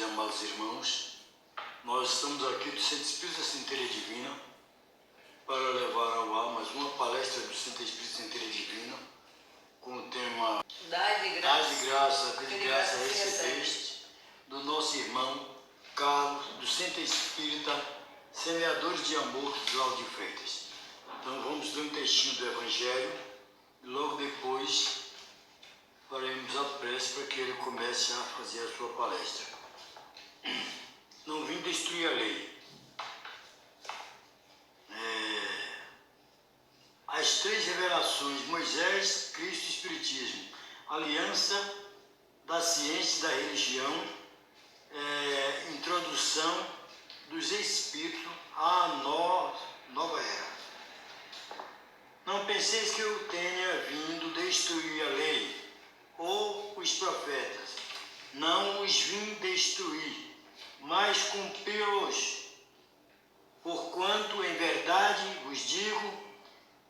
e amados irmãos, nós estamos aqui do Centro Espírita Centelha Divina para levar ao ar mais uma palestra do Centro Espírita Centelha Divina com o tema Dai de graça, que de graça recebeste, do nosso irmão Carlos, do Centro Espírita Semeadores de Amor, João de Freitas. Então vamos ler um textinho do Evangelho e logo depois faremos a prece para que ele comece a fazer a sua palestra. Não vim destruir a lei. As três revelações, Moisés, Cristo e Espiritismo, aliança da ciência e da religião, introdução dos espíritos à nova era. Não penseis que eu tenha vindo destruir a lei ou os profetas. Não os vim destruir, mas cumpri-los. Porquanto em verdade vos digo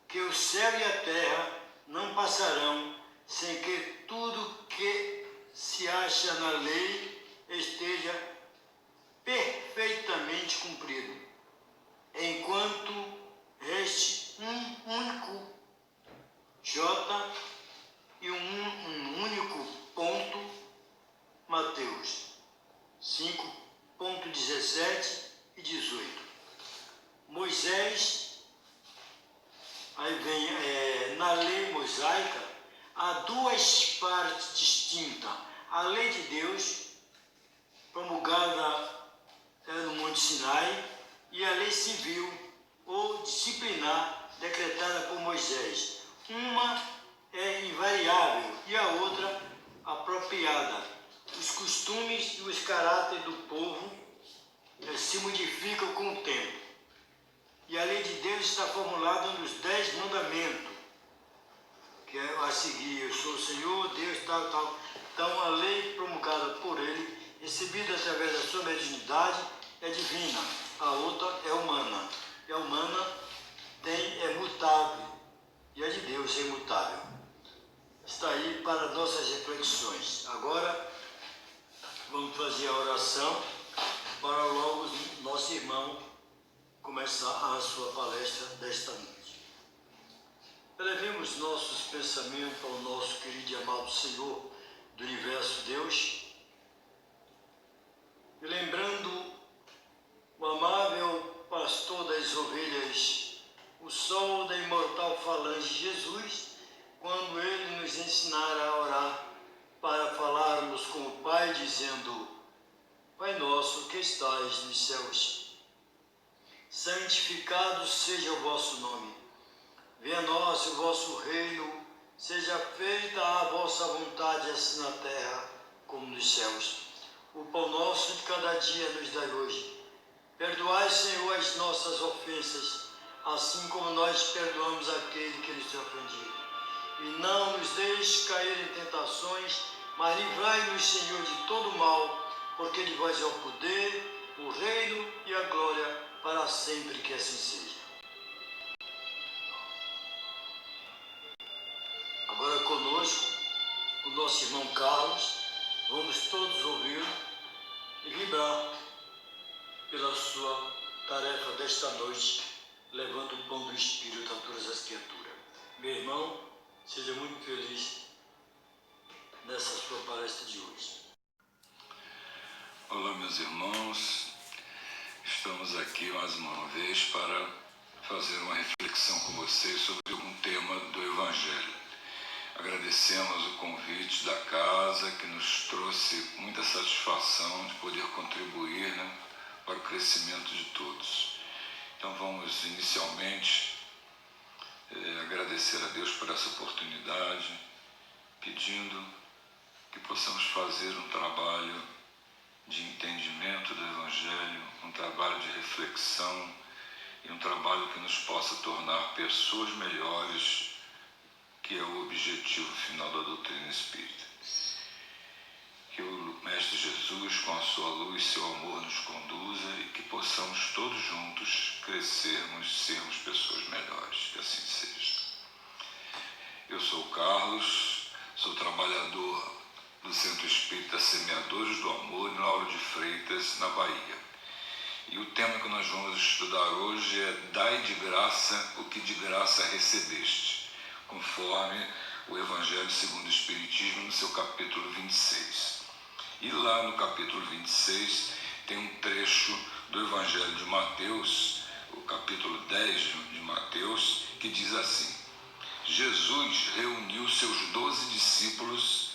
que o céu e a terra não passarão sem que tudo que se acha na lei esteja perfeitamente cumprido, enquanto reste um único J e um único ponto. Mateus 5:17 e 18. Moisés, aí vem, na lei mosaica, há duas partes distintas. A lei de Deus, promulgada no Monte Sinai, e a lei civil ou disciplinar, decretada por Moisés. Uma é invariável e a outra apropriada. Os costumes e os caráteres do povo se modificam com o tempo. E a lei de Deus está formulada nos 10 mandamentos, que é a seguir: eu sou o Senhor, Deus, tal, tal. Então a lei promulgada por ele, recebida através da sua mediunidade, é divina. A outra é humana. E a humana é mutável. E a de Deus é imutável. Está aí para nossas reflexões. Agora vamos fazer a oração para logo nosso irmão começar a sua palestra desta noite. Elevemos nossos pensamentos ao nosso querido e amado Senhor do Universo, Deus, e lembrando o amável pastor das ovelhas, o sol da imortal falange, Jesus, quando ele nos ensinara a orar, para falarmos com o Pai, dizendo: Pai nosso que estais nos céus, santificado seja o vosso nome. Venha a nós o vosso reino, seja feita a vossa vontade, assim na terra como nos céus. O pão nosso de cada dia nos dai hoje. Perdoai, Senhor, as nossas ofensas, assim como nós perdoamos aquele que nos ofendido. E não nos deixe cair em tentações, mas livrai-nos, Senhor, de todo mal, porque de vós é o poder, o reino e a glória, para sempre, que assim seja. Agora conosco, o nosso irmão Carlos, vamos todos ouvi-lo e vibrar pela sua tarefa desta noite, levando o pão do Espírito a todas as criaturas. Meu irmão, seja muito feliz nessa sua palestra de hoje. Olá, meus irmãos, estamos aqui mais uma vez para fazer uma reflexão com vocês sobre um tema do Evangelho. Agradecemos o convite da casa, que nos trouxe muita satisfação de poder contribuir, para o crescimento de todos. Então vamos inicialmente agradecer a Deus por essa oportunidade, pedindo que possamos fazer um trabalho de entendimento do Evangelho, um trabalho de reflexão e um trabalho que nos possa tornar pessoas melhores, que é o objetivo final da doutrina espírita. Que o Mestre Jesus, com a sua luz e seu amor, nos conduza e que possamos todos juntos crescermos, sermos pessoas melhores, que assim seja. Eu sou o Carlos, sou trabalhador do Centro Espírita Semeadores Semeadores do Amor, em Lauro de Freitas, na Bahia. E o tema que nós vamos estudar hoje é Dai de graça o que de graça recebeste, conforme o Evangelho segundo o Espiritismo, no seu capítulo 26. E lá no capítulo 26 tem um trecho do Evangelho de Mateus, o capítulo 10 de Mateus, que diz assim: Jesus reuniu seus 12 discípulos,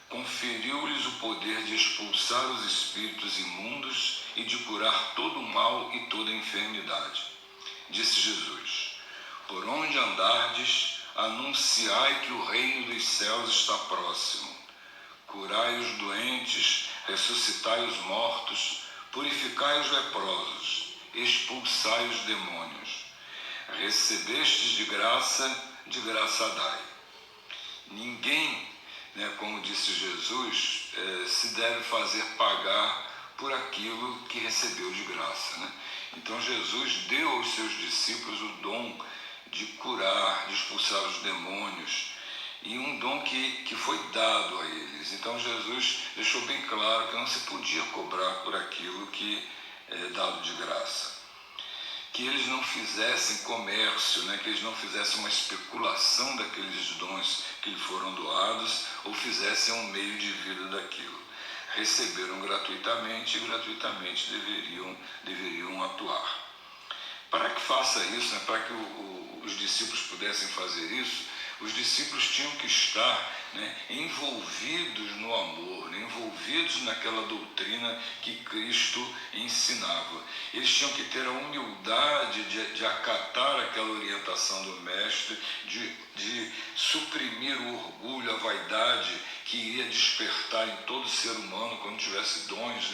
conferiu-lhes o poder de expulsar os espíritos imundos e de curar todo o mal e toda enfermidade. Disse Jesus: por onde andardes, anunciai que o reino dos céus está próximo. Curai os doentes, ressuscitai os mortos, purificai os leprosos, expulsai os demônios. Recebestes de graça dai. Ninguém, como disse Jesus, se deve fazer pagar por aquilo que recebeu de graça. Então Jesus deu aos seus discípulos o dom de curar, de expulsar os demônios, e um dom que foi dado a eles. Então Jesus deixou bem claro que não se podia cobrar por aquilo que é dado de graça. Que eles não fizessem comércio, que eles não fizessem uma especulação daqueles dons que lhe foram doados, ou fizessem um meio de vida daquilo. Receberam gratuitamente e gratuitamente deveriam atuar. Para que faça isso, para que os discípulos pudessem fazer isso, os discípulos tinham que estar envolvidos no amor, envolvidos naquela doutrina que Cristo ensinava. Eles tinham que ter a humildade de acatar aquela orientação do Mestre, de suprimir o orgulho, a vaidade que iria despertar em todo ser humano quando tivesse dons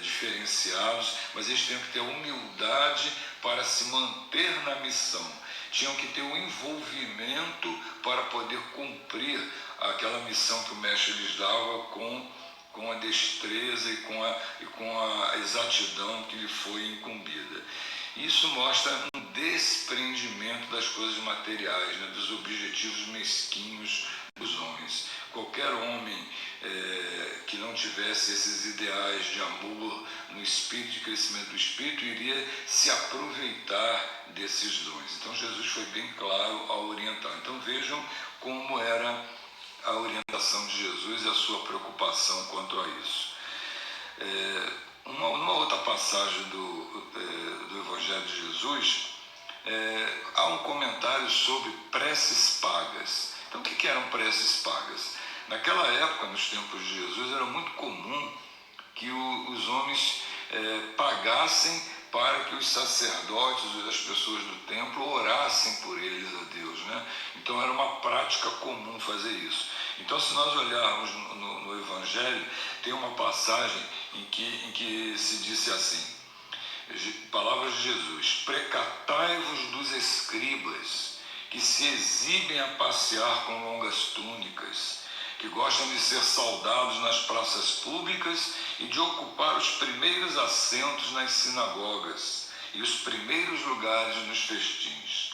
diferenciados, mas eles tinham que ter a humildade para se manter na missão. Tinham que ter um envolvimento para poder cumprir aquela missão que o Mestre lhes dava com a destreza e com a exatidão que lhe foi incumbida. Isso mostra um desprendimento das coisas materiais, dos objetivos mesquinhos dos homens. Qualquer homem que não tivesse esses ideais de amor no espírito, de crescimento do espírito, iria se aproveitar desses dons. Então Jesus foi bem claro ao orientar. Então vejam como era a orientação de Jesus e a sua preocupação quanto a isso. Numa outra passagem do Evangelho de Jesus, há um comentário sobre preces pagas. Então o que eram preces pagas? Naquela época, nos tempos de Jesus, era muito comum que os homens pagassem para que os sacerdotes e as pessoas do templo orassem por eles a Deus. Então era uma prática comum fazer isso. Então, se nós olharmos no Evangelho, tem uma passagem em que se disse assim, palavras de Jesus: precatai-vos dos escribas, que se exibem a passear com longas túnicas, que gostam de ser saudados nas praças públicas e de ocupar os primeiros assentos nas sinagogas e os primeiros lugares nos festins,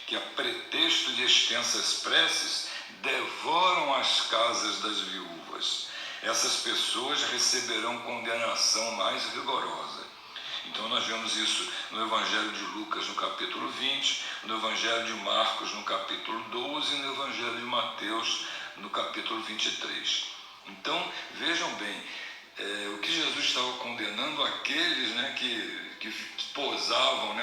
que a pretexto de extensas preces devoram as casas das viúvas. Essas pessoas receberão condenação mais rigorosa. Então nós vemos isso no Evangelho de Lucas, no capítulo 20, no Evangelho de Marcos, no capítulo 12, e no Evangelho de Mateus, no capítulo 23. Então, vejam bem, o que Jesus estava condenando aqueles que posavam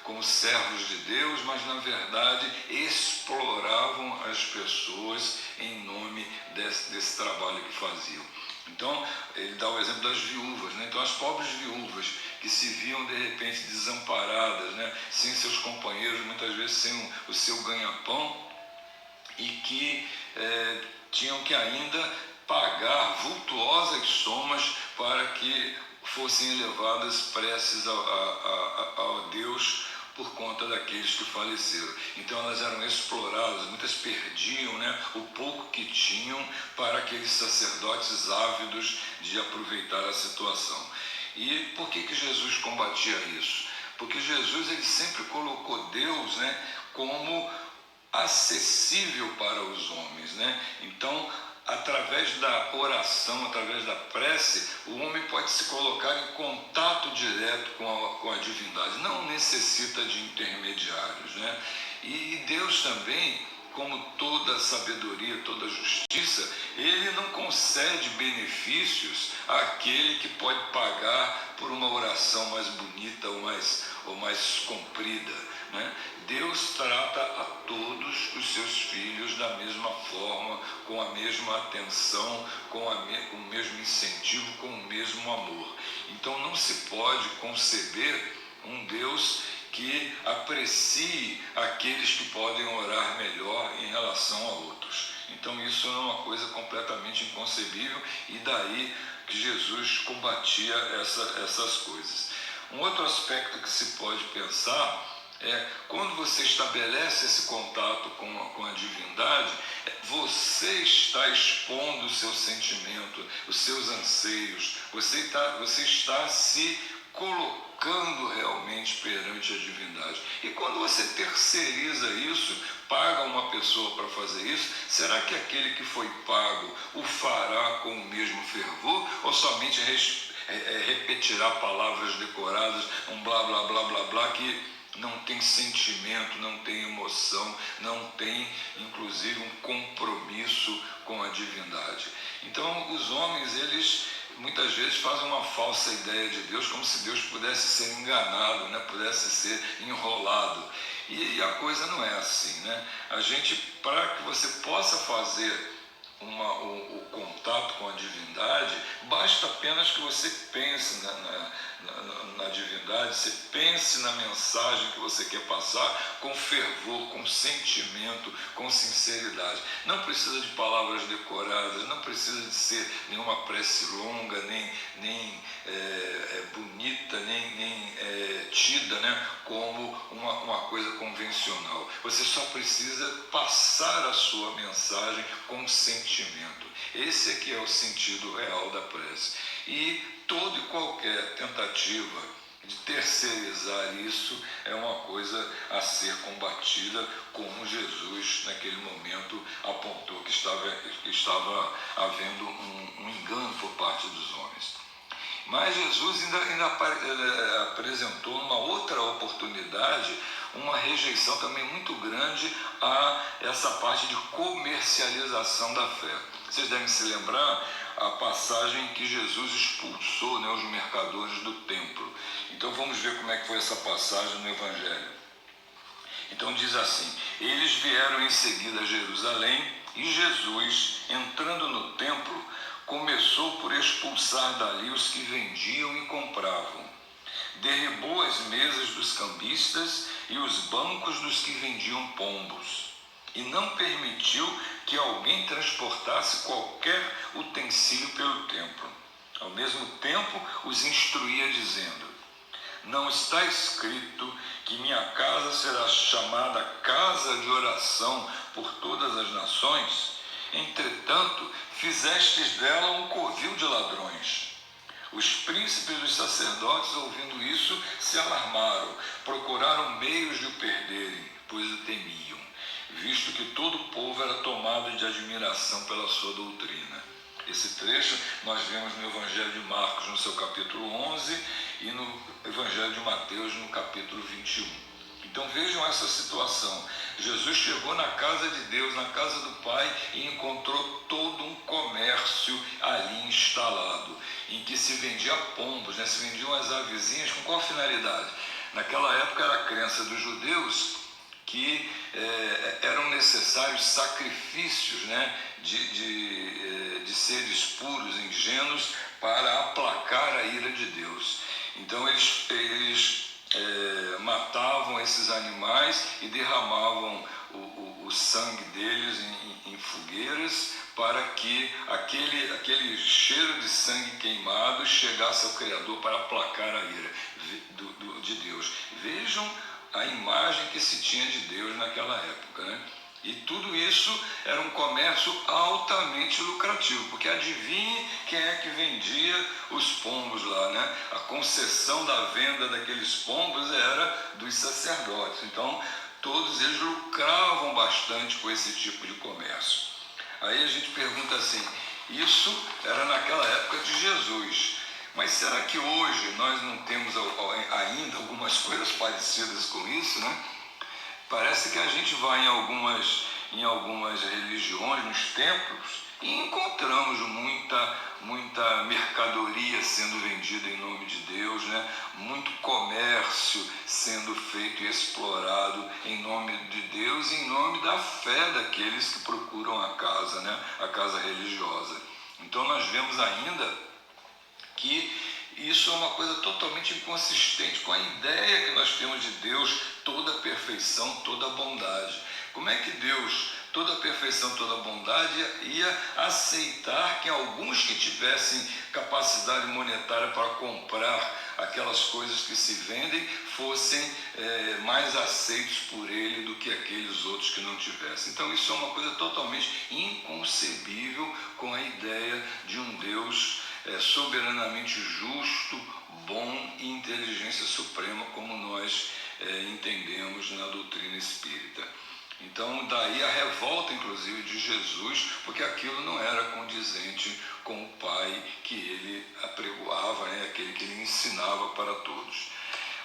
como servos de Deus, mas na verdade exploravam as pessoas em nome desse trabalho que faziam. Então, ele dá o exemplo das viúvas. Então, as pobres viúvas que se viam de repente desamparadas, sem seus companheiros, muitas vezes sem o seu ganha-pão, e que tinham que ainda pagar vultuosas somas para que fossem elevadas preces a Deus por conta daqueles que faleceram. Então elas eram exploradas, muitas perdiam o pouco que tinham para aqueles sacerdotes ávidos de aproveitar a situação. E por que Jesus combatia isso? Porque Jesus ele sempre colocou Deus como acessível para os homens. Então através da oração, através da prece, o homem pode se colocar em contato direto com a divindade, não necessita de intermediários, né? E Deus também, como toda sabedoria, toda justiça, ele não concede benefícios àquele que pode pagar por uma oração mais bonita ou mais comprida, né? Deus trata a todos os seus filhos da mesma forma, com a mesma atenção, com o mesmo incentivo, com o mesmo amor. Então não se pode conceber um Deus que aprecie aqueles que podem orar melhor em relação a outros. Então isso é uma coisa completamente inconcebível, e daí que Jesus combatia essas coisas. Um outro aspecto que se pode pensar é, quando você estabelece esse contato com a divindade, você está expondo o seu sentimento, os seus anseios, você está se colocando realmente perante a divindade. E quando você terceiriza isso, paga uma pessoa para fazer isso, será que aquele que foi pago o fará com o mesmo fervor, ou somente repetirá palavras decoradas, um blá blá blá blá blá, que não tem sentimento, não tem emoção, não tem inclusive um compromisso com a divindade? Então os homens, eles muitas vezes fazem uma falsa ideia de Deus, como se Deus pudesse ser enganado, né? Pudesse ser enrolado, e a coisa não é assim, né? A gente, para que você possa fazer o contato com a divindade, basta apenas que você pense na divindade, você pense na mensagem que você quer passar com fervor, com sentimento, com sinceridade. Não precisa de palavras decoradas, não precisa de ser nenhuma prece longa, nem bonita, nem tida, né, como uma coisa convencional. Você só precisa passar a sua mensagem com sentimento. Esse aqui é o sentido real da prece. E toda e qualquer tentativa de terceirizar isso é uma coisa a ser combatida, como Jesus naquele momento apontou que estava havendo um engano por parte dos homens. Mas Jesus ainda apresentou numa outra oportunidade uma rejeição também muito grande a essa parte de comercialização da fé. Vocês devem se lembrar a passagem que Jesus expulsou, né, os mercadores do templo. Então vamos ver como é que foi essa passagem no Evangelho. Então diz assim: eles vieram em seguida a Jerusalém, e Jesus, entrando no templo, começou por expulsar dali os que vendiam e compravam. Derribou as mesas dos cambistas e os bancos dos que vendiam pombos, e não permitiu que alguém transportasse qualquer utensílio pelo templo. Ao mesmo tempo, os instruía, dizendo: não está escrito que minha casa será chamada casa de oração por todas as nações? Entretanto, fizestes dela um covil de ladrões. Os príncipes dos sacerdotes, ouvindo isso, se alarmaram, procuraram meios de o perderem, pois o temiam, visto que todo o povo era tomado de admiração pela sua doutrina. Esse trecho nós vemos no Evangelho de Marcos, no seu capítulo 11, e no Evangelho de Mateus, no capítulo 21. Então vejam essa situação. Jesus chegou na casa de Deus, na casa do Pai, e encontrou todo um comércio ali instalado, em que se vendia pombos, né? Se vendiam as avezinhas. Com qual finalidade? Naquela época era a crença dos judeus que eram necessários sacrifícios, né, de seres puros, ingênuos, para aplacar a ira de Deus. Então eles matavam esses animais e derramavam o sangue deles em fogueiras, para que aquele cheiro de sangue queimado chegasse ao Criador para aplacar a ira de Deus. Vejam a imagem que se tinha de Deus naquela época, né? E tudo isso era um comércio altamente lucrativo, porque adivinhe quem é que vendia os pombos lá, né? A concessão da venda daqueles pombos era dos sacerdotes. Então, todos eles lucravam bastante com esse tipo de comércio. Aí a gente pergunta assim, isso era naquela época de Jesus, mas será que hoje nós não temos ainda algumas coisas parecidas com isso, né? Parece que a gente vai em algumas religiões, nos templos, e encontramos muita mercadoria sendo vendida em nome de Deus, né? Muito comércio sendo feito e explorado em nome de Deus e em nome da fé daqueles que procuram a casa, né? A casa religiosa. Então nós vemos ainda que isso é uma coisa totalmente inconsistente com a ideia que nós temos de Deus, toda a perfeição, toda a bondade. Como é que Deus, toda a perfeição, toda a bondade, ia aceitar que alguns que tivessem capacidade monetária para comprar aquelas coisas que se vendem fossem mais aceitos por ele do que aqueles outros que não tivessem? Então isso é uma coisa totalmente inconcebível com a ideia de um Deus soberanamente justo, bom e inteligência suprema, como nós entendemos na doutrina espírita. Então daí a revolta inclusive de Jesus, porque aquilo não era condizente com o Pai que ele apregoava, né, aquele que ele ensinava para todos.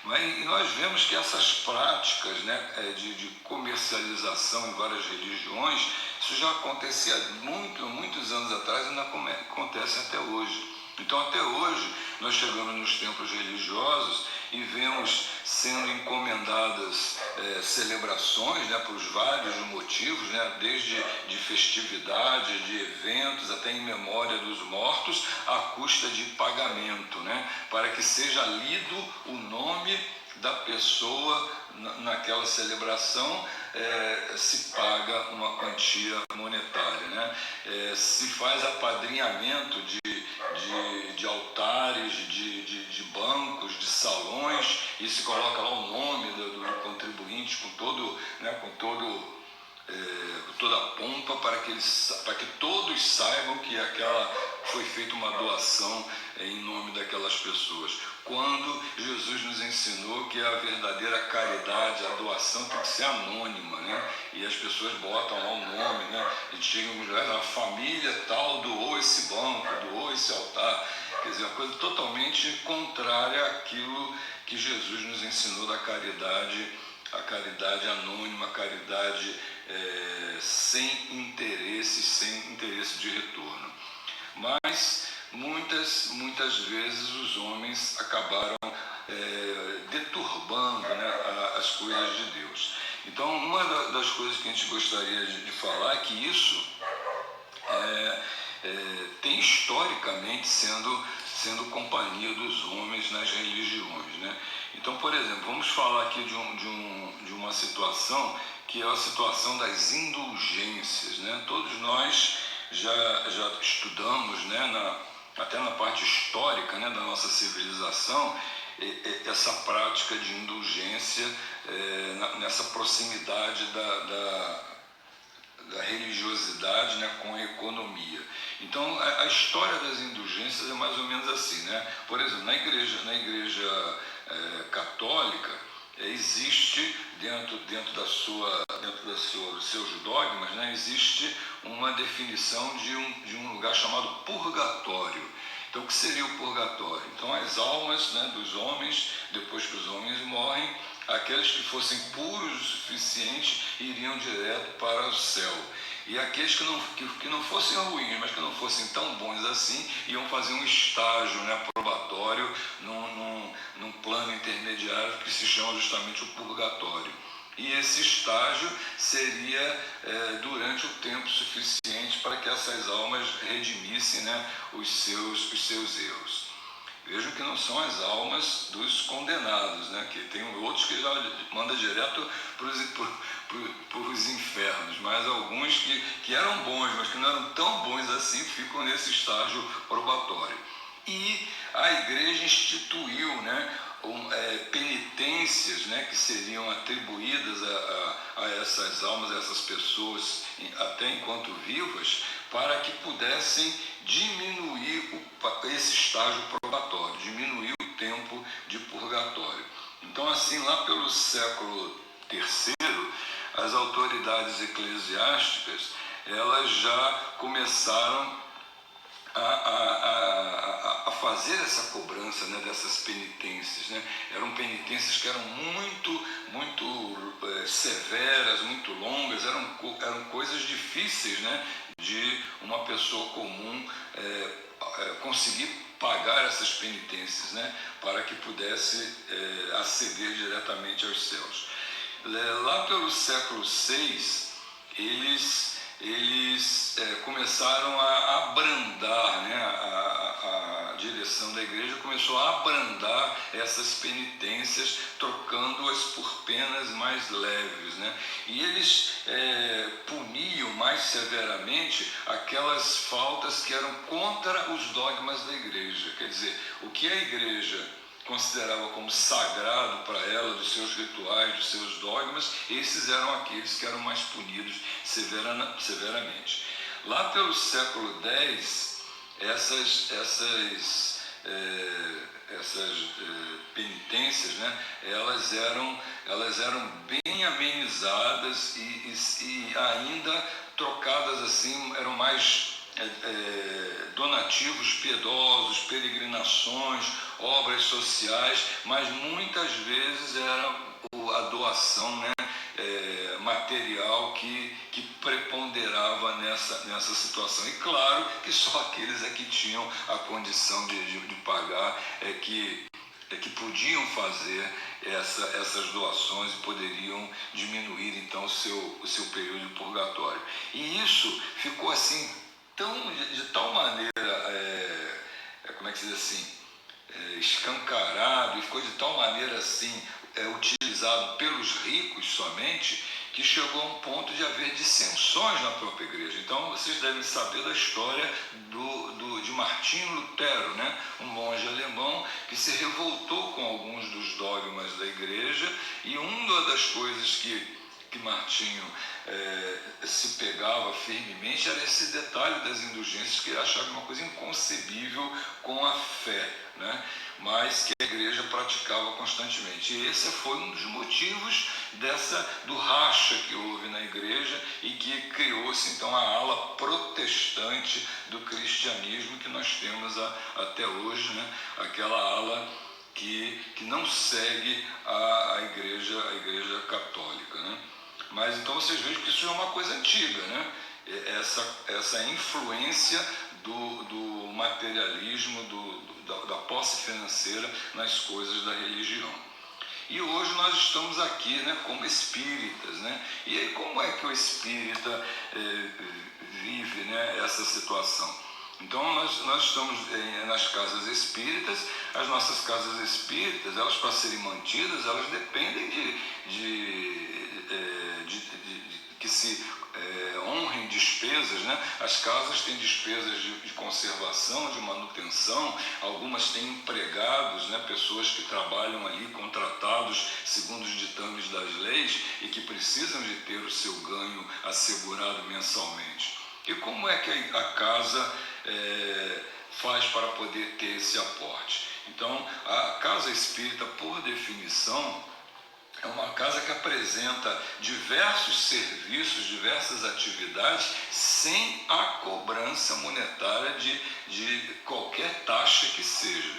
Mas nós vemos que essas práticas, né, de comercialização em várias religiões, isso já acontecia muitos anos atrás e ainda acontece até hoje. Então até hoje nós chegamos nos templos religiosos e vemos sendo encomendadas celebrações, né, para os vários motivos, né, desde de festividades, de eventos, até em memória dos mortos, à custa de pagamento, né, para que seja lido o nome da pessoa naquela celebração, se paga uma quantia monetária, né? Se faz apadrinhamento de altares, de bancos, de salões, e se coloca lá o nome do contribuinte com toda a pompa para que todos saibam que foi feita uma doação em nome daquelas pessoas. Quando Jesus nos ensinou que a verdadeira caridade, a doação tem que ser anônima, né? E as pessoas botam lá o nome, né? E chegam, a família tal doou esse banco, doou esse altar. Quer dizer, uma coisa totalmente contrária àquilo que Jesus nos ensinou da caridade, a caridade anônima, a caridade sem interesse de retorno. Mas muitas vezes os homens acabaram deturbando, né, as coisas de Deus. Então uma das coisas que a gente gostaria de falar é que isso tem historicamente sendo companhia dos homens nas religiões, né? Então, por exemplo, vamos falar aqui de uma situação que é a situação das indulgências, né? Todos nós já estudamos, né, até na parte histórica, né, da nossa civilização, essa prática de indulgência nessa proximidade da religiosidade, né, com a economia. Então a história das indulgências é mais ou menos assim, né? Por exemplo, na igreja católica existe dentro dos seus dogmas, né, existe uma definição de um lugar chamado purgatório. Então o que seria o purgatório? Então as almas, né, dos homens, depois que os homens morrem, aqueles que fossem puros o suficiente iriam direto para o céu. E aqueles que não fossem ruins, mas que não fossem tão bons assim, iam fazer um estágio, né, probatório num plano intermediário que se chama justamente o purgatório. E esse estágio seria durante o tempo suficiente para que essas almas redimissem, né, os seus erros. Vejam que não são as almas dos condenados, né? Que tem outros que já mandam direto para os infernos, mas alguns que eram bons, mas que não eram tão bons assim, ficam nesse estágio probatório. E a igreja instituiu, né, penitências, né, que seriam atribuídas a essas almas, a essas pessoas, até enquanto vivas, para que pudessem diminuir esse estágio probatório, diminuir o tempo de purgatório. Então, assim, lá pelo século III, as autoridades eclesiásticas elas já começaram a fazer essa cobrança, né, dessas penitências, né? Eram penitências que eram muito severas, muito longas, eram coisas difíceis, né, de uma pessoa comum conseguir pagar essas penitências, né, para que pudesse aceder diretamente aos céus. Lá pelo século VI, eles começaram a abrandar, né, a direção da igreja começou a abrandar essas penitências, trocando-as por penas mais leves, né? E eles puniam mais severamente aquelas faltas que eram contra os dogmas da igreja. Quer dizer, o que a igreja considerava como sagrado para ela, dos seus rituais, dos seus dogmas, esses eram aqueles que eram mais punidos severamente. Lá pelo século X, essas penitências, né, elas eram bem amenizadas e ainda trocadas assim, eram mais donativos piedosos, peregrinações, obras sociais, mas muitas vezes era a doação, né, material que preponderava nessa situação. E claro que só aqueles que tinham a condição de pagar que podiam fazer essas doações e poderiam diminuir então o seu período de purgatório. E isso ficou assim de tal maneira, como é que se diz assim, escancarado, e ficou de tal maneira assim utilizado pelos ricos somente, que chegou a um ponto de haver dissensões na própria igreja. Então vocês devem saber da história de Martinho Lutero, né? Um monge alemão que se revoltou com alguns dos dogmas da igreja, e uma das coisas que Martinho se pegava firmemente era esse detalhe das indulgências, que ele achava uma coisa inconcebível com a fé, né? Mas que a igreja praticava constantemente. E esse foi um dos motivos do racha que houve na igreja, e que criou-se então a ala protestante do cristianismo que nós temos até hoje, né? Aquela ala que não segue a igreja católica, né? Mas então vocês vejam que isso é uma coisa antiga, né? Essa influência do materialismo, da posse financeira nas coisas da religião. E hoje nós estamos aqui, né, como espíritas, né? E aí como é que o espírita vive, né, essa situação? Então nós estamos nas casas espíritas. As nossas casas espíritas, elas, para serem mantidas, elas dependem de que se honrem despesas, né? As casas têm despesas de conservação, de manutenção, algumas têm empregados, né? Pessoas que trabalham ali, contratados segundo os ditames das leis, e que precisam de ter o seu ganho assegurado mensalmente. E como é que a casa faz para poder ter esse aporte? Então, a casa espírita, por definição, é uma casa que apresenta diversos serviços, diversas atividades, sem a cobrança monetária de qualquer taxa que seja.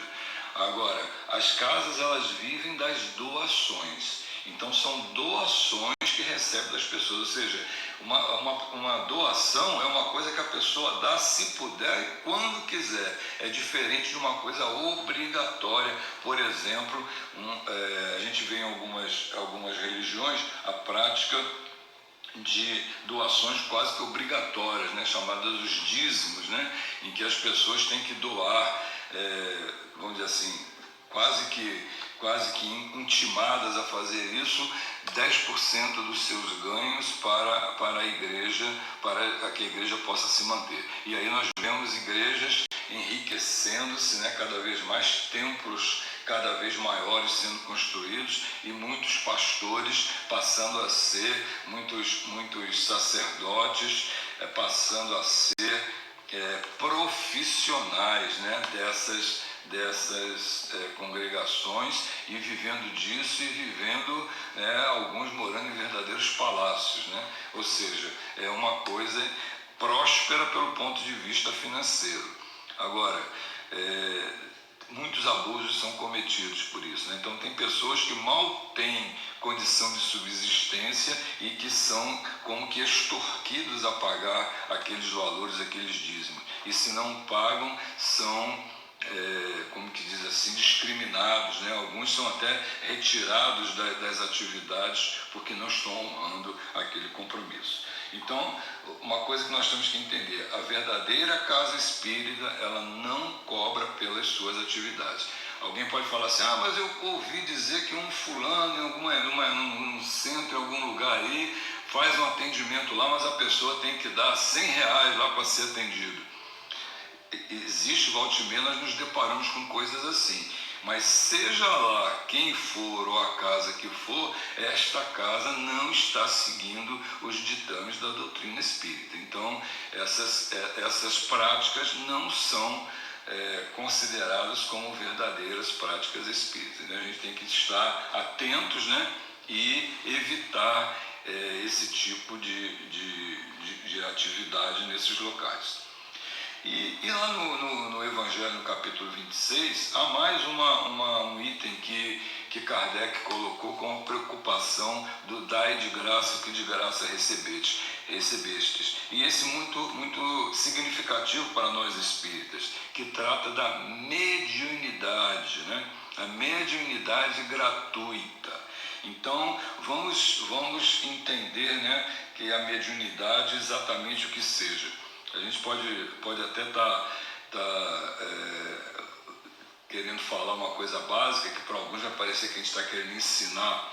Agora, as casas, elas vivem das doações. Então são doações que recebe das pessoas, ou seja, uma doação é uma coisa que a pessoa dá se puder e quando quiser. É diferente de uma coisa obrigatória. Por exemplo, a gente vê em algumas religiões a prática de doações quase que obrigatórias, né, chamadas os dízimos, né, em que as pessoas têm que doar, vamos dizer assim, quase que intimadas a fazer isso, 10% dos seus ganhos para a igreja, para que a igreja possa se manter. E aí nós vemos igrejas enriquecendo-se, né, cada vez mais, templos cada vez maiores sendo construídos, e muitos pastores passando a ser, muitos sacerdotes passando a ser profissionais, né, dessas congregações, e vivendo disso, e vivendo, alguns morando em verdadeiros palácios, né? Ou seja, é uma coisa próspera pelo ponto de vista financeiro. Agora, muitos abusos são cometidos por isso, né? Então tem pessoas que mal têm condição de subsistência e que são como que extorquidos a pagar aqueles valores, aqueles dízimos. E se não pagam, são, como que diz assim, discriminados, né? Alguns são até retirados das atividades porque não estão honrando aquele compromisso. Então, uma coisa que nós temos que entender, a verdadeira casa espírita, ela não cobra pelas suas atividades. Alguém pode falar assim, mas eu ouvi dizer que um fulano em num centro, em algum lugar aí, faz um atendimento lá, mas a pessoa tem que dar R$100 lá para ser atendido. Existe, volta e meia, nós nos deparamos com coisas assim. Mas seja lá quem for ou a casa que for, esta casa não está seguindo os ditames da doutrina espírita. Então, essas práticas não são consideradas como verdadeiras práticas espíritas. A gente tem que estar atentos, né, e evitar esse tipo de atividade nesses locais. E lá no Evangelho, no capítulo 26, há mais um item que Kardec colocou como preocupação do dai de graça que de graça recebestes. E esse muito significativo para nós espíritas, que trata da mediunidade, né? A mediunidade gratuita. Então, vamos entender, né, que a mediunidade é exatamente o que seja. A gente pode até estar querendo falar uma coisa básica que para alguns vai parecer que a gente está querendo ensinar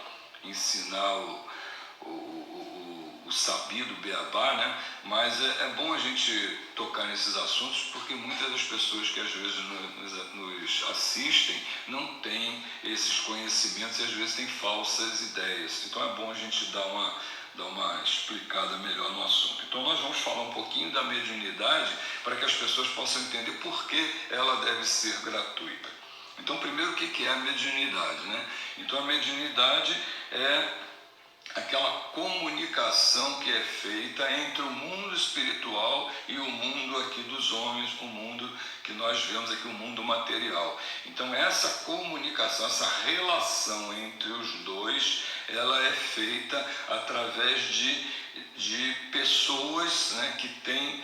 o sabido beabá, né? Mas é bom a gente tocar nesses assuntos porque muitas das pessoas que às vezes nos assistem não têm esses conhecimentos e às vezes têm falsas ideias. Então é bom a gente dar uma explicada melhor no assunto. Então nós vamos falar um pouquinho da mediunidade para que as pessoas possam entender por que ela deve ser gratuita. Então, primeiro, o que é a mediunidade, né? Então, a mediunidade é aquela comunicação que é feita entre o mundo espiritual e o mundo aqui dos homens, o mundo que nós vemos aqui, o mundo material. Então essa comunicação, essa relação entre os dois, ela é feita através de pessoas, né, que têm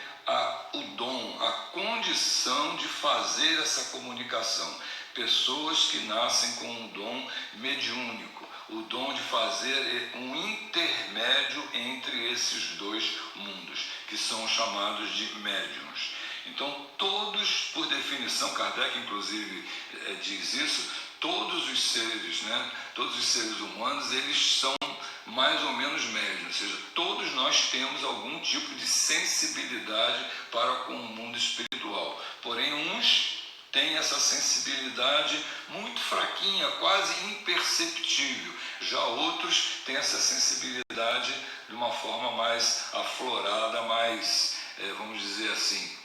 o dom, a condição de fazer essa comunicação. Pessoas que nascem com um dom mediúnico, o dom de fazer um intermédio entre esses dois mundos, que são chamados de médiuns. Então, todos, por definição, Kardec inclusive diz isso, todos os seres, né, todos os seres humanos, eles são mais ou menos médiuns, ou seja, todos nós temos algum tipo de sensibilidade para com o mundo espiritual. Porém, uns têm essa sensibilidade muito fraquinha, quase imperceptível. Já outros têm essa sensibilidade de uma forma mais aflorada, mais, vamos dizer assim,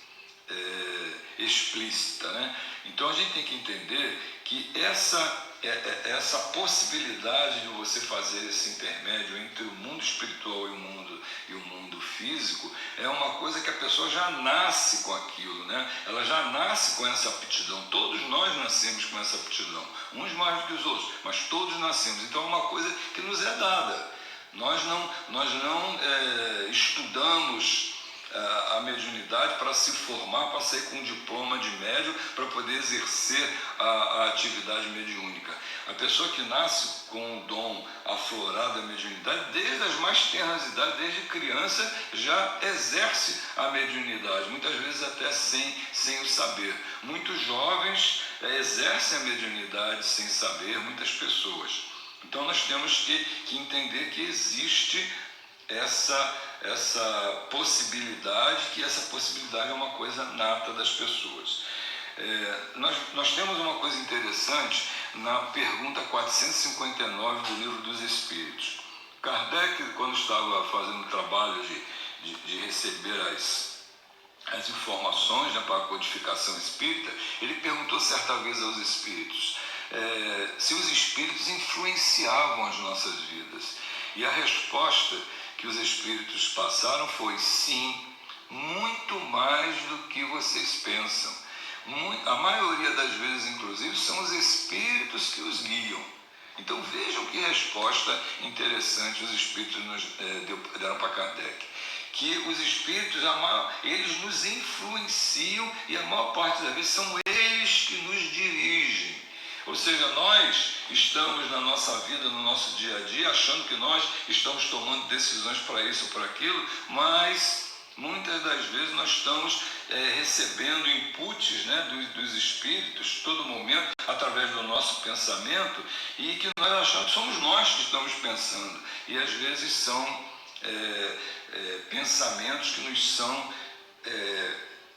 explícita, né? Então a gente tem que entender que essa possibilidade de você fazer esse intermédio entre o mundo espiritual e o mundo físico é uma coisa que a pessoa já nasce com aquilo, né? Ela já nasce com essa aptidão. Todos nós nascemos com essa aptidão, uns mais do que os outros, mas todos nascemos. Então é uma coisa que nos é dada. Nós não estudamos a mediunidade para se formar, para sair com um diploma de médium, para poder exercer a atividade mediúnica. A pessoa que nasce com o dom aflorado da mediunidade, desde as mais tenras idades, desde criança, já exerce a mediunidade, muitas vezes até sem o saber. Muitos jovens exercem a mediunidade sem saber, muitas pessoas. Então nós temos que entender que existe essa possibilidade, que essa possibilidade é uma coisa nata das pessoas. Nós temos uma coisa interessante na pergunta 459 do Livro dos Espíritos. Kardec, quando estava fazendo o trabalho de receber as informações, né, para a codificação espírita, ele perguntou certa vez aos espíritos se os espíritos influenciavam as nossas vidas. E a resposta que os espíritos passaram foi sim, muito mais do que vocês pensam. A maioria das vezes, inclusive, são os espíritos que os guiam. Então vejam que resposta interessante os espíritos deram para Kardec. Que os espíritos, eles nos influenciam e a maior parte das vezes são eles que nos dirigem. Ou seja, nós estamos na nossa vida, no nosso dia a dia, achando que nós estamos tomando decisões para isso ou para aquilo, mas muitas das vezes nós estamos recebendo inputs, né, dos espíritos, todo momento, através do nosso pensamento, e que nós achamos que somos nós que estamos pensando. E às vezes são pensamentos que nos são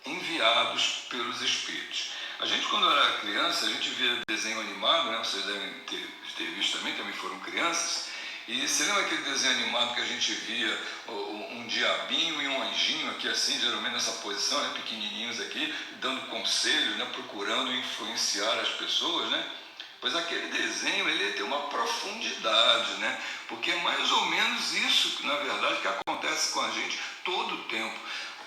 enviados pelos espíritos. A gente, quando era criança, a gente via desenho animado, né? Vocês devem ter visto também foram crianças. E você lembra aquele desenho animado que a gente via um diabinho e um anjinho aqui assim, geralmente nessa posição, né? Pequenininhos aqui, dando conselhos, né? Procurando influenciar as pessoas, né? Pois aquele desenho, ele tem uma profundidade, né? Porque é mais ou menos isso, na verdade, que acontece com a gente todo o tempo.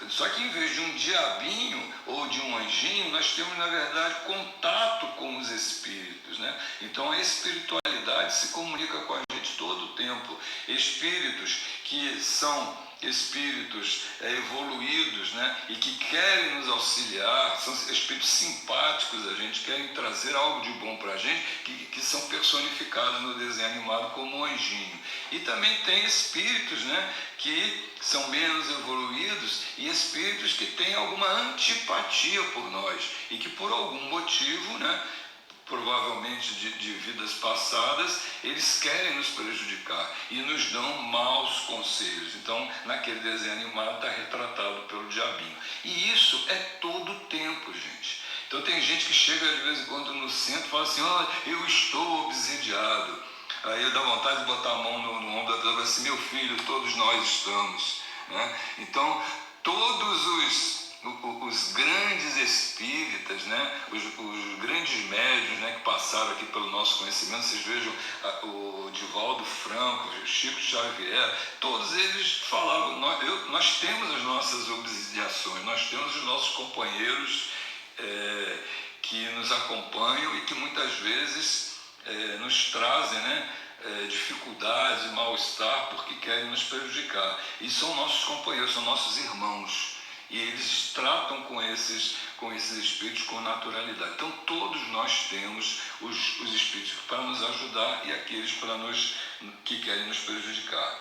Só que em vez de um diabinho ou de um anjinho, nós temos, na verdade, contato com os espíritos, né? Então a espiritualidade se comunica com a gente todo o tempo. Espíritos que são espíritos evoluídos, né? E que querem nos auxiliar, são espíritos simpáticos a gente, querem trazer algo de bom para a gente, que são personificados no desenho animado como um anjinho. E também tem espíritos, né, que são menos evoluídos e espíritos que têm alguma antipatia por nós e que por algum motivo, né, provavelmente de vidas passadas, eles querem nos prejudicar e nos dão maus conselhos. Então, naquele desenho animado está retratado pelo diabinho. E isso é todo o tempo, gente. Então tem gente que chega de vez em quando no centro e fala assim, eu estou obsidiado. Aí dá vontade de botar a mão no ombro da pessoa e falar assim, meu filho, todos nós estamos. Né? Então, todos os grandes espíritas, né? os grandes médiuns, né? que passaram aqui pelo nosso conhecimento, vocês vejam o Divaldo Franco, o Chico Xavier, todos eles falavam, nós temos as nossas obsidiações, nós temos os nossos companheiros que nos acompanham e que muitas vezes nos trazem, né, dificuldades e mal-estar porque querem nos prejudicar. E são nossos companheiros, são nossos irmãos. E eles tratam com esses espíritos com naturalidade. Então todos nós temos os espíritos para nos ajudar e aqueles que querem nos prejudicar.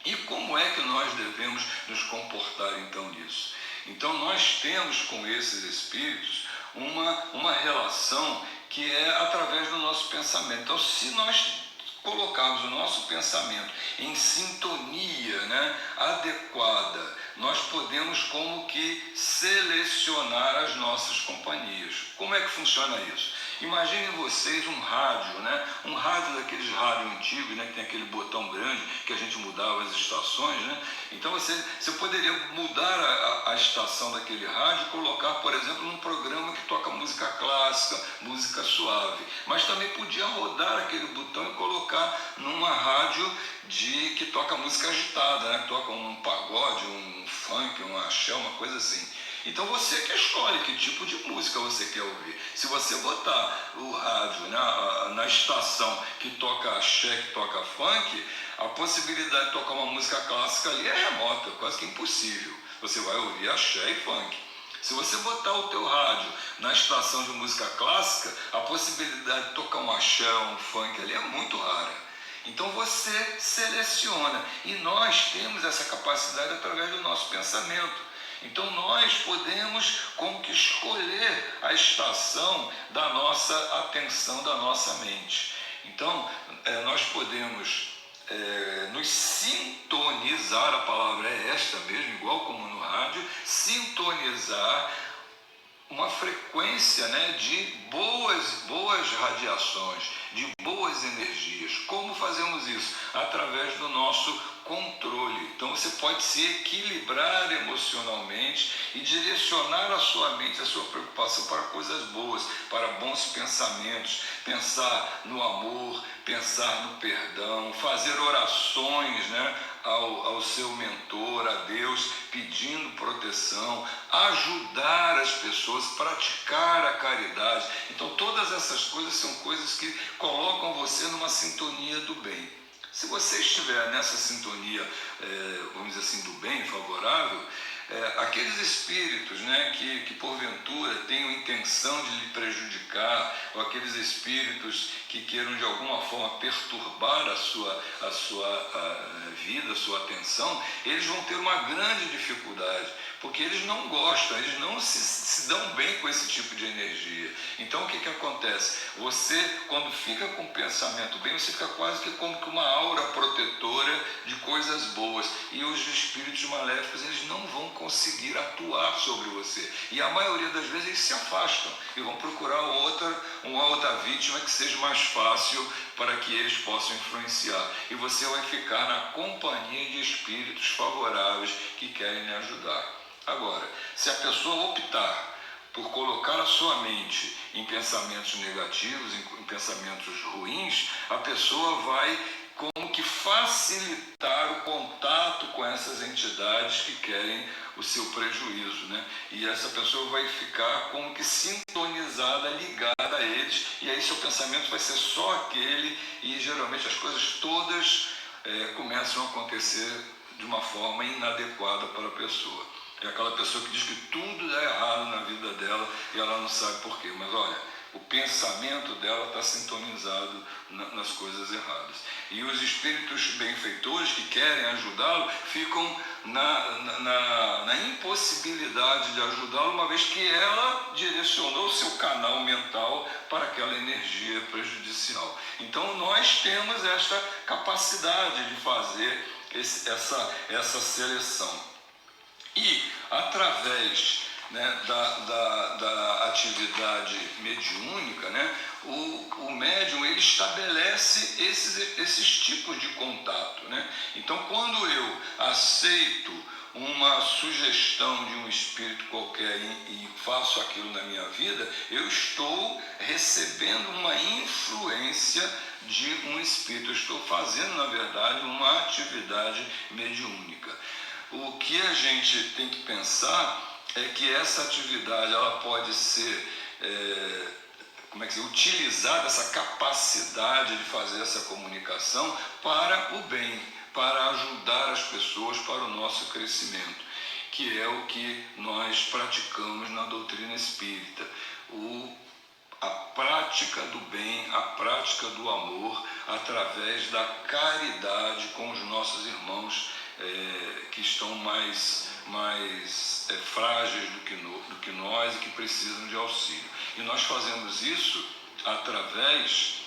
E como é que nós devemos nos comportar então nisso? Então nós temos com esses espíritos uma relação que é através do nosso pensamento. Então, se nós colocarmos o nosso pensamento em sintonia, né, adequada, nós podemos como que selecionar as nossas companhias. Como é que funciona isso? Imaginem vocês um rádio, né? Um rádio daqueles rádios antigos, né? Que tem aquele botão grande que a gente mudava as estações, né? Então você poderia mudar a estação daquele rádio e colocar, por exemplo, num programa que toca música clássica, música suave. Mas também podia rodar aquele botão e colocar numa rádio que toca música agitada, né? Toca um pagode, um funk, um axé, uma coisa assim. Então você que escolhe que tipo de música você quer ouvir. Se você botar o rádio, né, na estação que toca axé, que toca funk, a possibilidade de tocar uma música clássica ali é remota, quase que impossível. Você vai ouvir axé e funk. Se você botar o teu rádio na estação de música clássica, a possibilidade de tocar um axé, um funk ali é muito rara. Então você seleciona e nós temos essa capacidade através do nosso pensamento. Então nós podemos como que escolher a estação da nossa atenção, da nossa mente. Então nós podemos nos sintonizar, a palavra é esta mesmo, igual como no rádio, sintonizar uma frequência, né, de boas radiações, de boas energias. Como fazemos isso? Através do nosso controle. Então você pode se equilibrar emocionalmente e direcionar a sua mente, a sua preocupação para coisas boas, para bons pensamentos, pensar no amor, pensar no perdão, fazer orações, né, ao seu mentor, a Deus, pedindo proteção, ajudar as pessoas, praticar a caridade. Então todas essas coisas são coisas que colocam você numa sintonia do bem. Se você estiver nessa sintonia, vamos dizer assim, do bem, favorável, aqueles espíritos, né, que porventura tenham intenção de lhe prejudicar, ou aqueles espíritos que queiram de alguma forma perturbar a sua vida, a sua atenção, eles vão ter uma grande dificuldade, porque eles não gostam, eles não se dão bem com esse tipo de energia. Então o que acontece? Você, quando fica com o pensamento bem, você fica quase que como que uma aura protetora de coisas boas, e os espíritos maléficos, eles não vão conseguir atuar sobre você, e a maioria das vezes eles se afastam e vão procurar uma outra vítima que seja mais fácil para que eles possam influenciar, e você vai ficar na companhia de espíritos favoráveis que querem lhe ajudar. Agora, se a pessoa optar por colocar a sua mente em pensamentos negativos, em pensamentos ruins, a pessoa vai como que facilitar o contato com essas entidades que querem o seu prejuízo, né? E essa pessoa vai ficar como que sintonizada, ligada a eles, e aí seu pensamento vai ser só aquele, e geralmente as coisas todas começam a acontecer de uma forma inadequada para a pessoa. É aquela pessoa que diz que tudo dá errado na vida dela e ela não sabe por quê. Mas olha, o pensamento dela está sintonizado nas coisas erradas. E os espíritos benfeitores que querem ajudá-lo ficam na impossibilidade de ajudá-lo, uma vez que ela direcionou o seu canal mental para aquela energia prejudicial. Então nós temos esta capacidade de fazer essa seleção. E através, né, da atividade mediúnica, né, o médium ele estabelece esses tipos de contato, né? Então quando eu aceito uma sugestão de um espírito qualquer e faço aquilo na minha vida, eu estou recebendo uma influência de um espírito, eu estou fazendo na verdade uma atividade mediúnica. O que a gente tem que pensar é que essa atividade ela pode ser utilizada, essa capacidade de fazer essa comunicação para o bem, para ajudar as pessoas para o nosso crescimento, que é o que nós praticamos na doutrina espírita. A prática do bem, a prática do amor, através da caridade com os nossos irmãos que estão mais frágeis do que nós e que precisam de auxílio. E nós fazemos isso através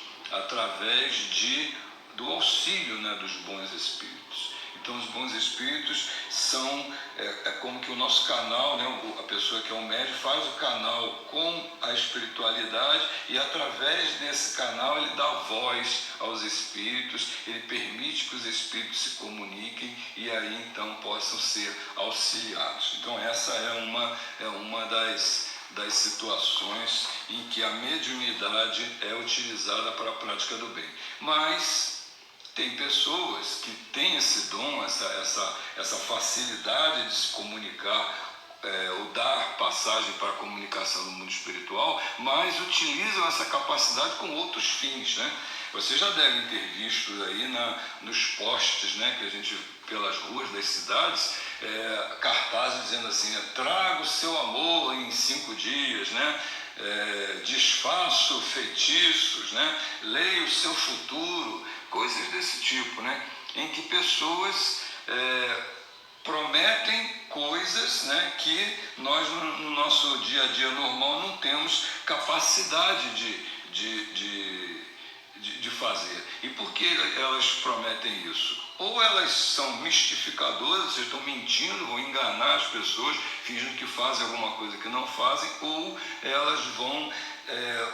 do auxílio, né, dos bons espíritos. Então os bons espíritos são como que o nosso canal, né, a pessoa que é um médium faz o canal com a espiritualidade, e através desse canal ele dá voz aos espíritos, ele permite que os espíritos se comuniquem e aí então possam ser auxiliados. Então essa é uma das situações em que a mediunidade é utilizada para a prática do bem. Mas tem pessoas que têm esse dom, essa facilidade de se comunicar, ou dar passagem para a comunicação no mundo espiritual, mas utilizam essa capacidade com outros fins, né? Vocês já devem ter visto aí nos postes, né, que a gente pelas ruas das cidades, cartazes dizendo assim, traga o seu amor em 5 dias, né? Desfaço feitiços, né? Leia o seu futuro, coisas desse tipo, né? Em que pessoas prometem coisas, né, que nós no nosso dia a dia normal não temos capacidade de fazer. E por que elas prometem isso? Ou elas são mistificadoras, estão mentindo, vão enganar as pessoas, fingindo que fazem alguma coisa que não fazem, ou elas vão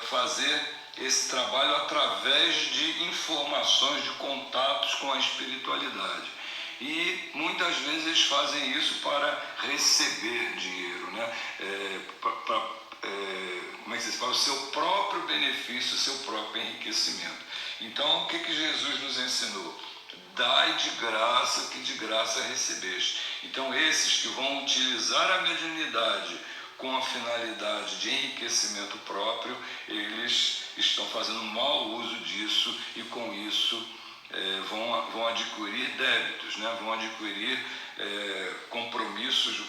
fazer esse trabalho através de informações, de contatos com a espiritualidade. E muitas vezes eles fazem isso para receber dinheiro, né? Para o seu próprio benefício, o seu próprio enriquecimento. Então, o que Jesus nos ensinou? dai de graça que de graça recebeste. Então esses que vão utilizar a mediunidade com a finalidade de enriquecimento próprio, eles estão fazendo mau uso disso e com isso vão adquirir débitos, né? Vão adquirir compromissos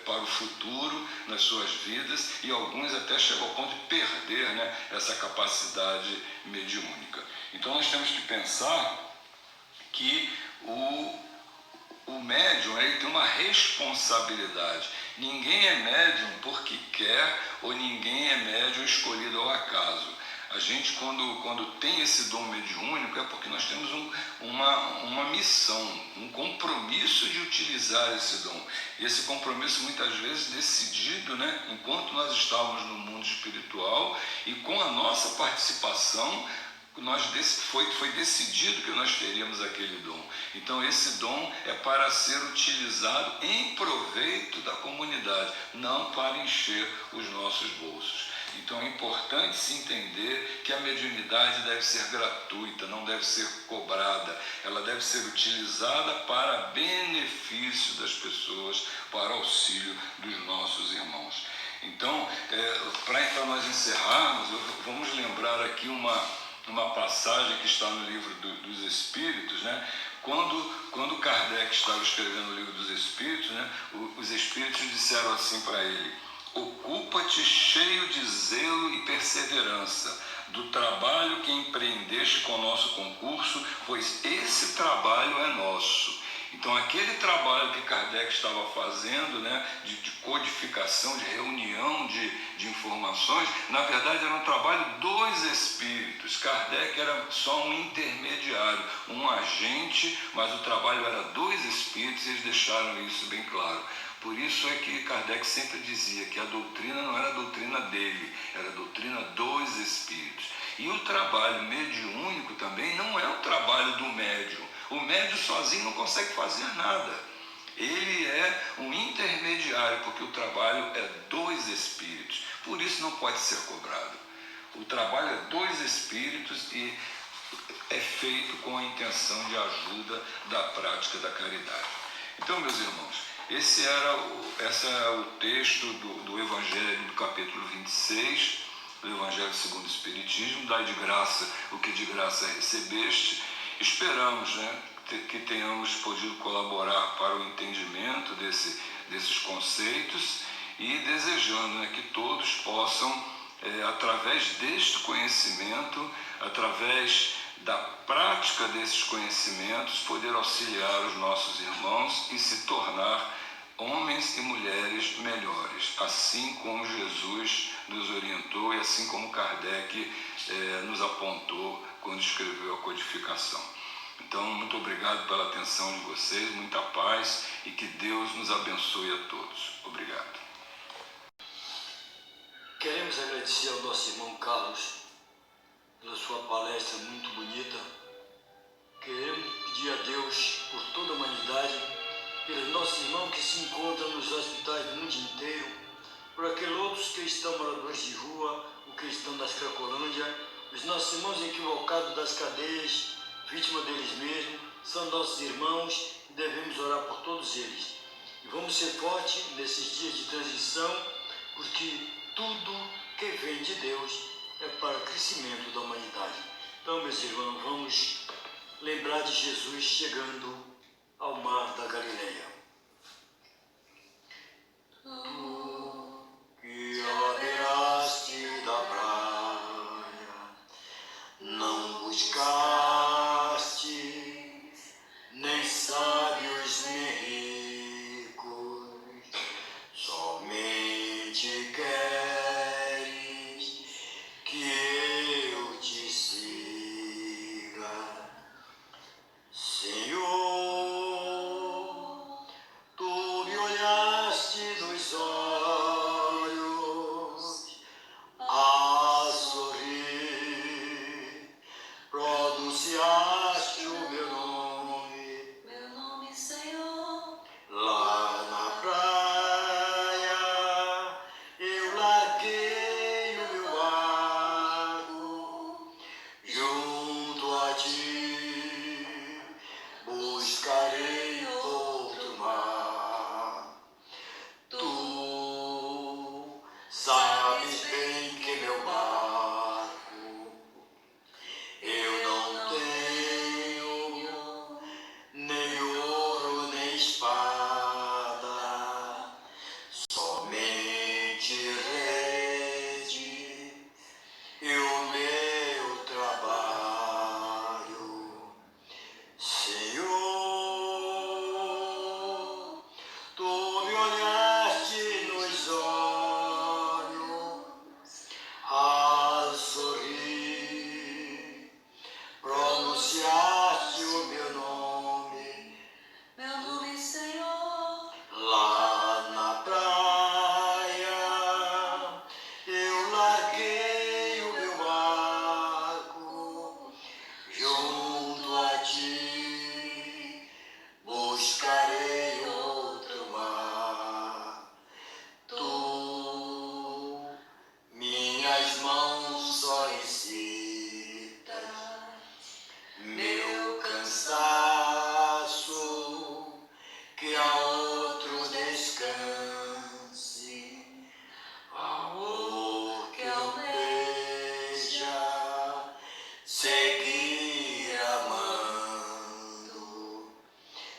para o futuro nas suas vidas, e alguns até chegam ao ponto de perder, né, essa capacidade mediúnica. Então nós temos que pensar que o médium, ele tem uma responsabilidade. Ninguém é médium porque quer, ou ninguém é médium escolhido ao acaso. A gente, quando tem esse dom mediúnico, é porque nós temos uma missão, um compromisso de utilizar esse dom. E esse compromisso muitas vezes decidido, né, enquanto nós estávamos no mundo espiritual, e com a nossa participação, foi decidido que nós teríamos aquele dom. Então esse dom é para ser utilizado em proveito da comunidade, não para encher os nossos bolsos. Então é importante se entender que a mediunidade deve ser gratuita, não deve ser cobrada. Ela deve ser utilizada para benefício das pessoas, para auxílio dos nossos irmãos. Então, para nós encerrarmos, vamos lembrar aqui uma passagem que está no livro dos Espíritos, né? Quando Kardec estava escrevendo o livro dos Espíritos, né, os Espíritos disseram assim para ele: ocupa-te cheio de zelo e perseverança do trabalho que empreendeste com o nosso concurso, pois esse trabalho é nosso. Então aquele trabalho que Kardec estava fazendo, né, de codificação, de reunião de informações, na verdade era um trabalho dos espíritos. Kardec era só um intermediário, um agente, mas o trabalho era dos espíritos, e eles deixaram isso bem claro. Por isso é que Kardec sempre dizia que a doutrina não era a doutrina dele, era a doutrina dos espíritos. E o trabalho mediúnico também não é o trabalho do médium. O médium sozinho não consegue fazer nada. Ele é um intermediário, porque o trabalho é dos espíritos. Por isso não pode ser cobrado. O trabalho é dos espíritos e é feito com a intenção de ajuda da prática da caridade. Então, meus irmãos, esse é o texto do Evangelho do capítulo 26, do Evangelho segundo o Espiritismo. Dai de graça o que de graça recebeste. Esperamos, né, que tenhamos podido colaborar para o entendimento desses conceitos, e desejando, né, que todos possam, através deste conhecimento, através da prática desses conhecimentos, poder auxiliar os nossos irmãos e se tornar homens e mulheres melhores, assim como Jesus nos orientou e assim como Kardec nos apontou quando escreveu a codificação. Então, muito obrigado pela atenção de vocês, muita paz e que Deus nos abençoe a todos. Obrigado. Queremos agradecer ao nosso irmão Carlos pela sua palestra muito bonita. Queremos pedir a Deus por toda a humanidade, pelos nossos irmãos que se encontram nos hospitais do mundo inteiro, por aqueles outros que estão moradores de rua, os que estão nas Cracolândia, os nossos irmãos equivocados das cadeias, vítimas deles mesmos, são nossos irmãos e devemos orar por todos eles. E vamos ser fortes nesses dias de transição, porque tudo que vem de Deus é para o crescimento da humanidade. Então, meus irmãos, vamos lembrar de Jesus chegando ao mar da Galileia. Tu que adoraste da praia, não buscaste nem sábios nem ricos, somente queres que eu te siga, Senhor. Tu me olhaste nos olhos a sorrir, produzindo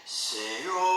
Senhor.